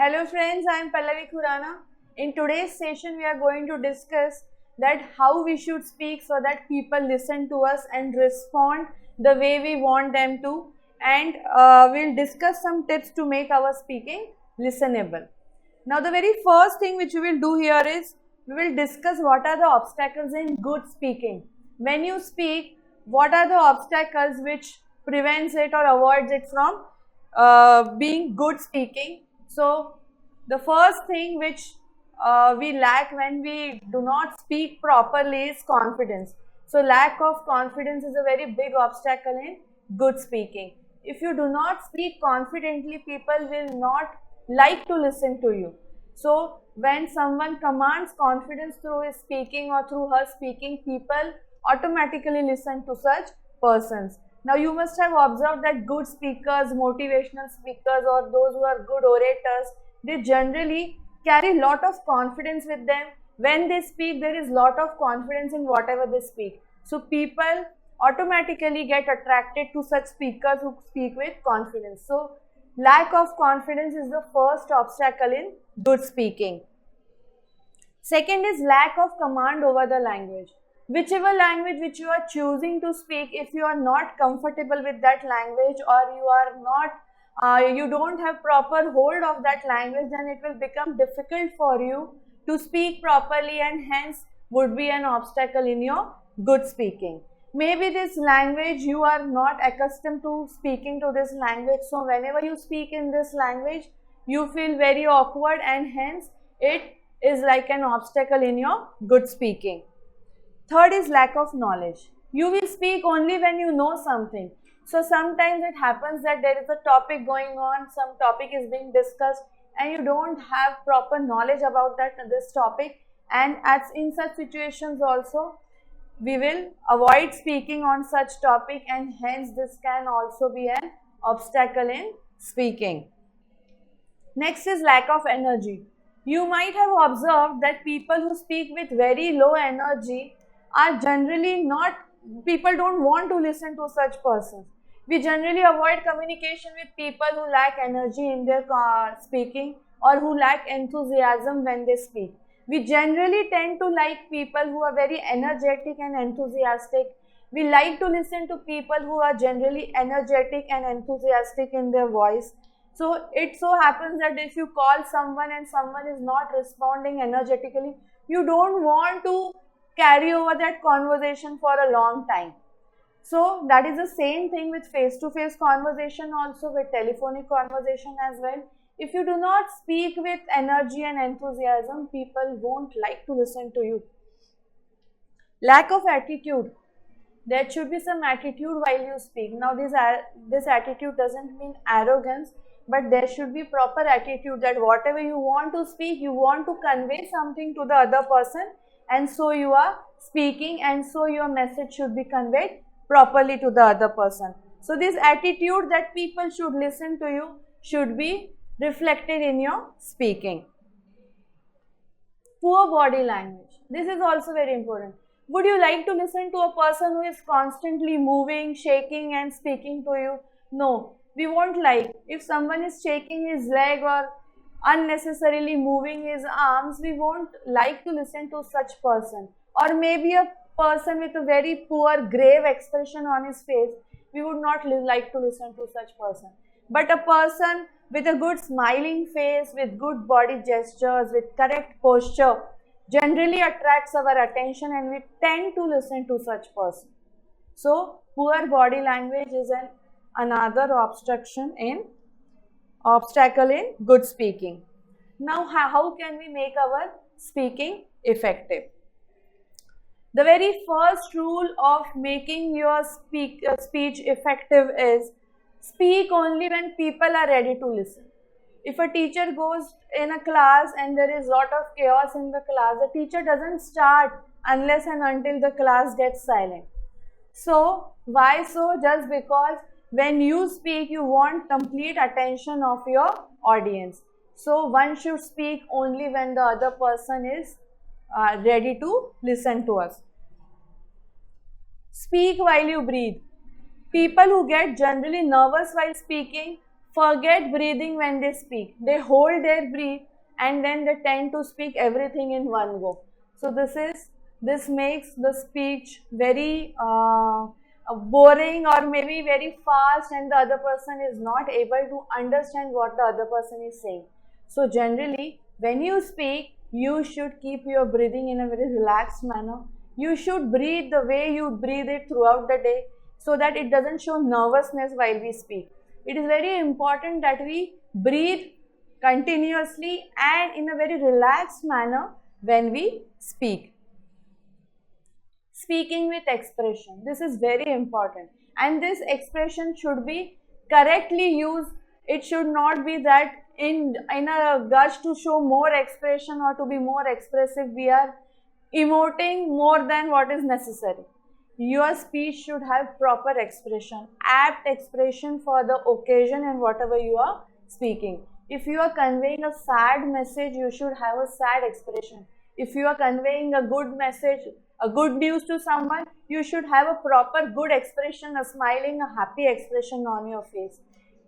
Hello friends, I am Pallavi Khurana. In today's session, we are going to discuss that how we should speak so that people listen to us and respond the way we want them to, and we'll discuss some tips to make our speaking listenable. Now the very first thing which we will do here is we will discuss what are the obstacles in good speaking. When you speak, what are the obstacles which prevents it or avoids it from being good speaking. So the first thing which we lack when we do not speak properly is confidence. So lack of confidence is a very big obstacle in good speaking. If you do not speak confidently, people will not like to listen to you. So when someone commands confidence through his speaking or through her speaking, people automatically listen to such persons. Now you must have observed that good speakers, motivational speakers, or those who are good orators, they generally carry lot of confidence with them. When they speak, there is lot of confidence in whatever they speak. So people automatically get attracted to such speakers who speak with confidence. So lack of confidence is the first obstacle in good speaking. Second is lack of command over the language. Whichever language which you are choosing to speak, if you are not comfortable with that language or you are not, you don't have proper hold of that language, then it will become difficult for you to speak properly and hence would be an obstacle in your good speaking. Maybe this language you are not accustomed to speaking to this language, so whenever you speak in this language, you feel very awkward and hence it is like an obstacle in your good speaking. Third is lack of knowledge. You will speak only when you know something. So sometimes it happens that there is a topic going on, some topic is being discussed and you don't have proper knowledge about this topic, and as in such situations also we will avoid speaking on such topic and hence this can also be an obstacle in speaking. Next is lack of energy. You might have observed that people who speak with very low energy are generally not, people don't want to listen to such persons. We generally avoid communication with people who lack energy in their speaking or who lack enthusiasm when they speak. We generally tend to like people who are very energetic and enthusiastic. We like to listen to people who are generally energetic and enthusiastic in their voice. So it so happens that if you call someone and someone is not responding energetically, you don't want to carry over that conversation for a long time. So that is the same thing with face-to-face conversation, also with telephonic conversation as well. If you do not speak with energy and enthusiasm, people won't like to listen to you. Lack of attitude. There should be some attitude while you speak. Now this attitude doesn't mean arrogance, but there should be proper attitude that whatever you want to speak, you want to convey something to the other person, and so you are speaking and so your message should be conveyed properly to the other person. So this attitude that people should listen to you should be reflected in your speaking. Poor body language. This is also very important. Would you like to listen to a person who is constantly moving, shaking and speaking to you? No, we won't like. If someone is shaking his leg or unnecessarily moving his arms, we won't like to listen to such person. Or maybe a person with a very poor, grave expression on his face, we would not like to listen to such person. But a person with a good smiling face, with good body gestures, with correct posture, generally attracts our attention and we tend to listen to such person. So poor body language is another obstacle in good speaking. Now how can we make our speaking effective? The very first rule of making your speech effective is speak only when people are ready to listen. If a teacher goes in a class and there is lot of chaos in the class, the teacher doesn't start unless and until the class gets silent. So why so? Just because when you speak, you want complete attention of your audience. So one should speak only when the other person is ready to listen to us. Speak while you breathe. People who get generally nervous while speaking forget breathing when they speak. They hold their breath and then they tend to speak everything in one go. So this makes the speech very boring or maybe very fast, and the other person is not able to understand what the other person is saying. So generally, when you speak, you should keep your breathing in a very relaxed manner. You should breathe the way you breathe it throughout the day, so that it doesn't show nervousness while we speak. It is very important that we breathe continuously and in a very relaxed manner when we speak. Speaking with expression. This is very important, and this expression should be correctly used. It should not be that in a gush to show more expression or to be more expressive, we are emoting more than what is necessary. Your speech should have proper expression, apt expression for the occasion and whatever you are speaking. If you are conveying a sad message, you should have a sad expression. If you are conveying a good message, a good news to someone, you should have a proper good expression, a smiling, a happy expression on your face.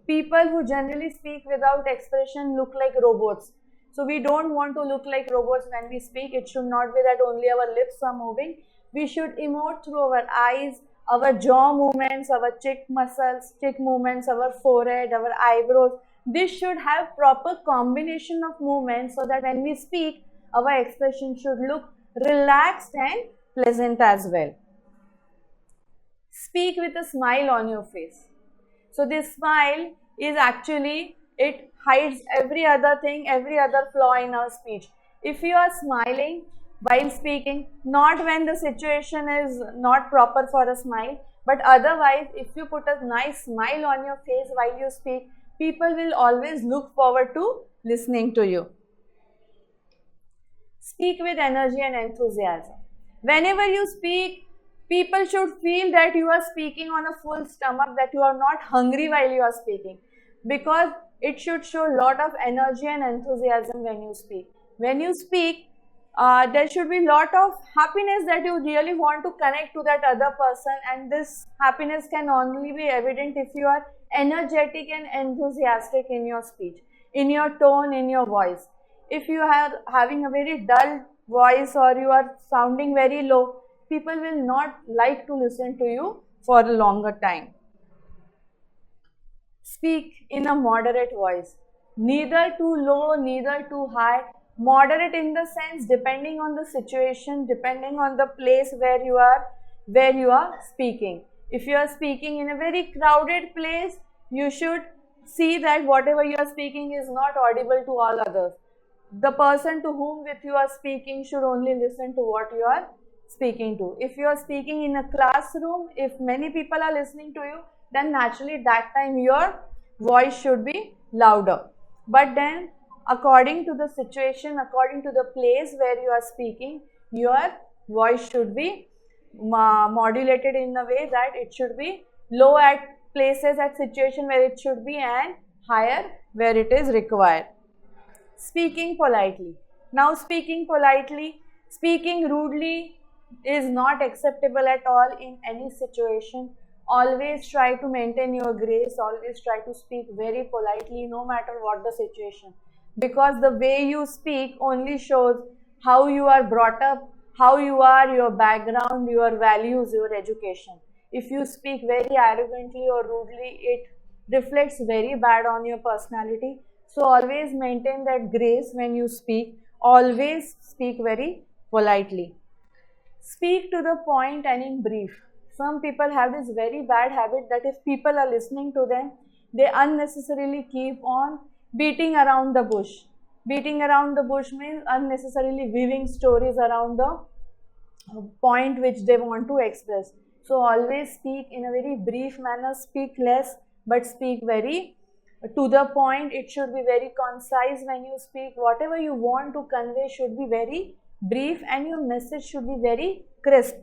People who generally speak without expression look like robots. So we don't want to look like robots when we speak. It should not be that only our lips are moving. We should emote through our eyes, our jaw movements, our cheek muscles, cheek movements, our forehead, our eyebrows. This should have proper combination of movements so that when we speak, our expression should look relaxed and pleasant as well. Speak with a smile on your face. So this smile is actually, it hides every other thing, every other flaw in our speech. If you are smiling while speaking, not when the situation is not proper for a smile, but otherwise, if you put a nice smile on your face while you speak, people will always look forward to listening to you. Speak with energy and enthusiasm. Whenever you speak, people should feel that you are speaking on a full stomach, that you are not hungry while you are speaking, because it should show a lot of energy and enthusiasm when you speak. When you speak, there should be a lot of happiness that you really want to connect to that other person, and this happiness can only be evident if you are energetic and enthusiastic in your speech, in your tone, in your voice. If you are having a very dull voice or you are sounding very low, people will not like to listen to you for a longer time. Speak in a moderate voice, neither too low, neither too high. Moderate in the sense, depending on the situation, depending on the place where you are speaking. If you are speaking in a very crowded place, you should see that whatever you are speaking is not audible to all others. The person to whom with you are speaking should only listen to what you are speaking to. If you are speaking in a classroom, if many people are listening to you, then naturally that time your voice should be louder. But then according to the situation, according to the place where you are speaking, your voice should be modulated in a way that it should be low at places, at situation where it should be, and higher where it is required. Speaking politely. Now speaking politely, speaking rudely is not acceptable at all in any situation. Always try to maintain your grace, always try to speak very politely no matter what the situation. Because the way you speak only shows how you are brought up, how you are, your background, your values, your education. If you speak very arrogantly or rudely, it reflects very bad on your personality. So always maintain that grace when you speak. Always speak very politely. Speak to the point and in brief. Some people have this very bad habit that if people are listening to them, they unnecessarily keep on beating around the bush. Beating around the bush means unnecessarily weaving stories around the point which they want to express. So always speak in a very brief manner, speak less but speak very to the point. It should be very concise when you speak. Whatever you want to convey should be very brief and your message should be very crisp.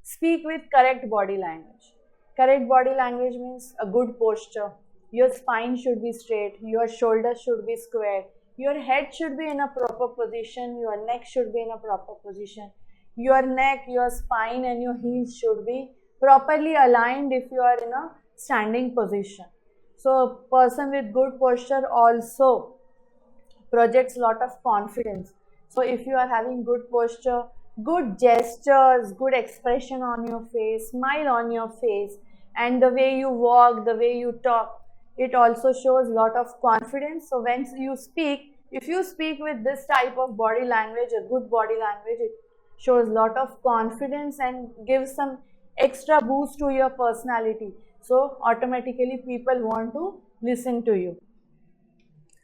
Speak with correct body language. Correct body language means a good posture. Your spine should be straight, your shoulders should be squared, your head should be in a proper position, your neck should be in a proper position. Your neck, your spine and your heels should be properly aligned if you are in a standing position. So a person with good posture also projects lot of confidence. So if you are having good posture, good gestures, good expression on your face, smile on your face, and the way you walk, the way you talk, it also shows lot of confidence. So when you speak, if you speak with this type of body language, a good body language, it shows lot of confidence and gives some extra boost to your personality. So automatically people want to listen to you.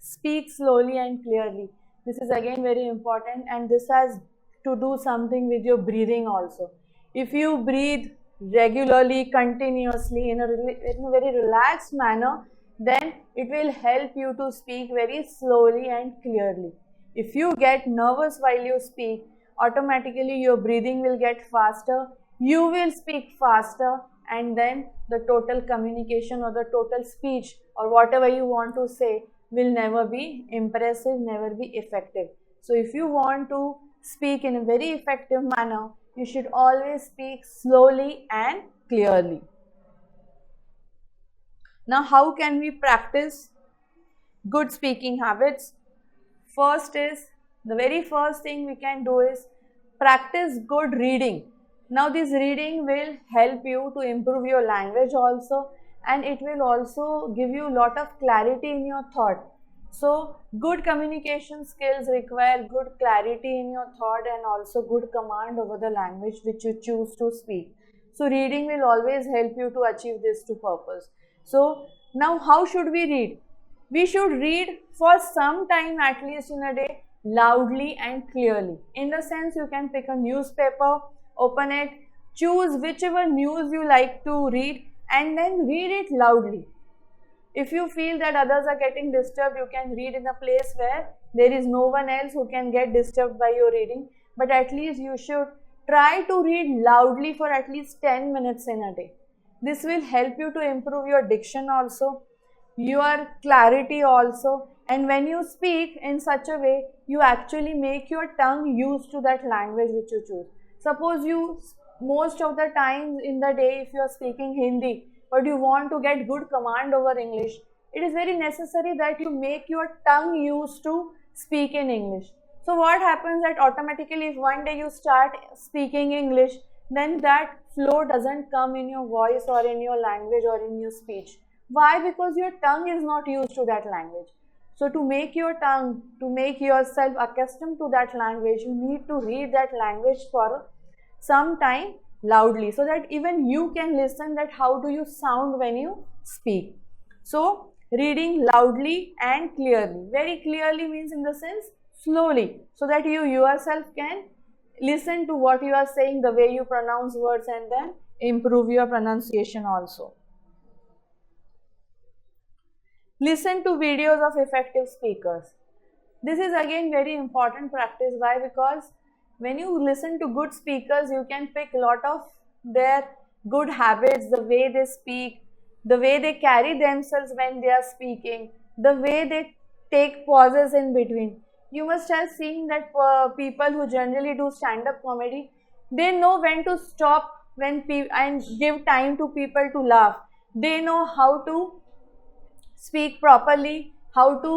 Speak slowly and clearly. This is again very important, and this has to do something with your breathing also. If you breathe regularly, continuously, in a very relaxed manner, then it will help you to speak very slowly and clearly. If you get nervous while you speak, automatically your breathing will get faster, you will speak faster, and then the total communication or the total speech or whatever you want to say will never be impressive, never be effective. So if you want to speak in a very effective manner, you should always speak slowly and clearly. Now, how can we practice good speaking habits? First is, the very first thing we can do is practice good reading. Now this reading will help you to improve your language also, and it will also give you a lot of clarity in your thought. So good communication skills require good clarity in your thought and also good command over the language which you choose to speak. So reading will always help you to achieve this to purpose. So now how should we read? We should read for some time at least in a day, loudly and clearly. In the sense, you can pick a newspaper, open it, choose whichever news you like to read, and then read it loudly. If you feel that others are getting disturbed, you can read in a place where there is no one else who can get disturbed by your reading. But at least you should try to read loudly for at least 10 minutes in a day. This will help you to improve your diction also, your clarity also, and when you speak in such a way, you actually make your tongue used to that language which you choose. Suppose you, most of the time in the day, if you are speaking Hindi, but you want to get good command over English, it is very necessary that you make your tongue used to speak in English. So what happens that automatically if one day you start speaking English, then that flow doesn't come in your voice or in your language or in your speech. Why? Because your tongue is not used to that language. So to make your tongue, to make yourself accustomed to that language, you need to read that language for some time loudly so that even you can listen that how do you sound when you speak. So reading loudly and clearly. Very clearly means in the sense slowly, so that you yourself can listen to what you are saying, the way you pronounce words, and then improve your pronunciation also. Listen to videos of effective speakers. This is again very important practice. Why? Because when you listen to good speakers, you can pick a lot of their good habits, the way they speak, the way they carry themselves when they are speaking, the way they take pauses in between. You must have seen that people who generally do stand-up comedy, they know when to stop and give time to people to laugh. They know how to speak properly, how to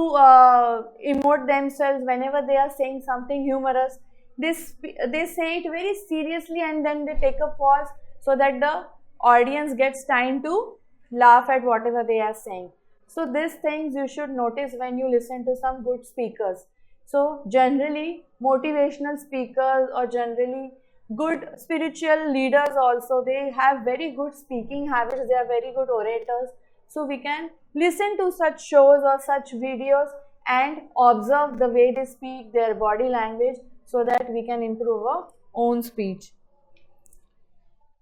emote themselves whenever they are saying something humorous. They say it very seriously and then they take a pause so that the audience gets time to laugh at whatever they are saying. So these things you should notice when you listen to some good speakers. So generally motivational speakers or generally good spiritual leaders also, they have very good speaking habits, they are very good orators. So we can listen to such shows or such videos and observe the way they speak, their body language, so that we can improve our own speech.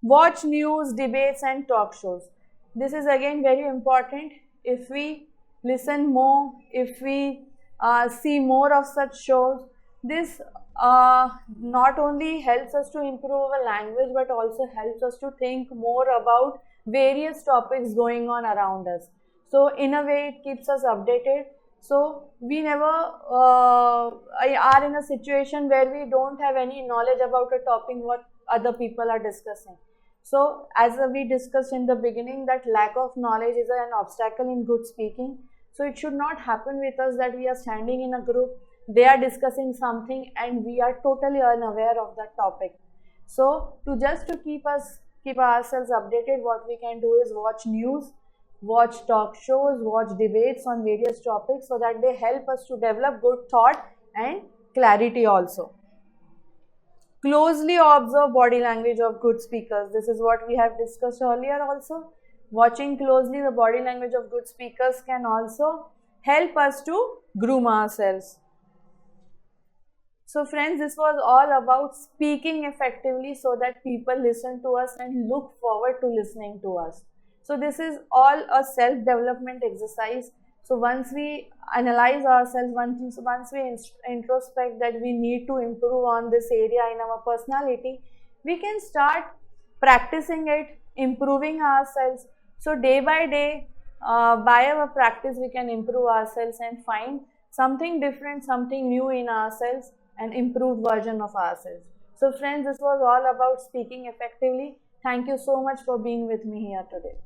Watch news, debates and talk shows. This is again very important. If we listen more, if we see more of such shows, this not only helps us to improve our language but also helps us to think more about various topics going on around us. So in a way it keeps us updated. So we never are in a situation where we don't have any knowledge about a topic what other people are discussing. So as we discussed in the beginning, that lack of knowledge is an obstacle in good speaking. So it should not happen with us that we are standing in a group, they are discussing something and we are totally unaware of that topic. So to keep ourselves updated, what we can do is watch news, watch talk shows, watch debates on various topics, so that they help us to develop good thought and clarity also. Closely observe body language of good speakers. This is what we have discussed earlier also. Watching closely the body language of good speakers can also help us to groom ourselves. So friends, this was all about speaking effectively so that people listen to us and look forward to listening to us. So this is all a self-development exercise. So once we analyze ourselves, once we introspect that we need to improve on this area in our personality, we can start practicing it, improving ourselves. So day by day, by our practice, we can improve ourselves and find something different, something new in ourselves, an improved version of ourselves. So friends, this was all about speaking effectively. Thank you so much for being with me here today.